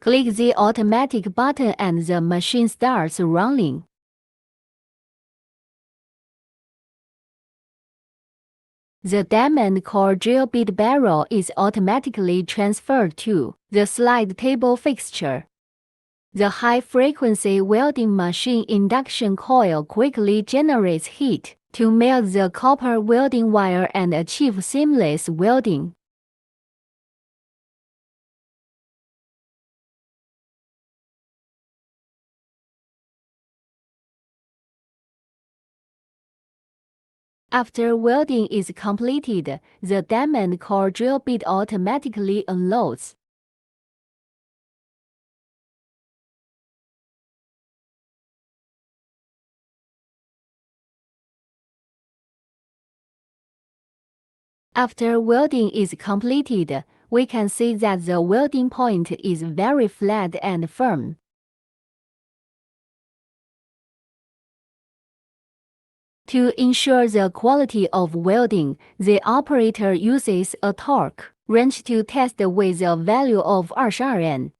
Click the automatic button and the machine starts running. The diamond core drill bit barrel is automatically transferred to the slide table fixture. The high-frequency welding machine induction coil quickly generates heat to melt the copper welding wire and achieve seamless welding. After welding is completed, the diamond core drill bit automatically unloads. After welding is completed, we can see that the welding point is very flat and firm. To ensure the quality of welding, the operator uses a torque wrench to test with a value of 20 N.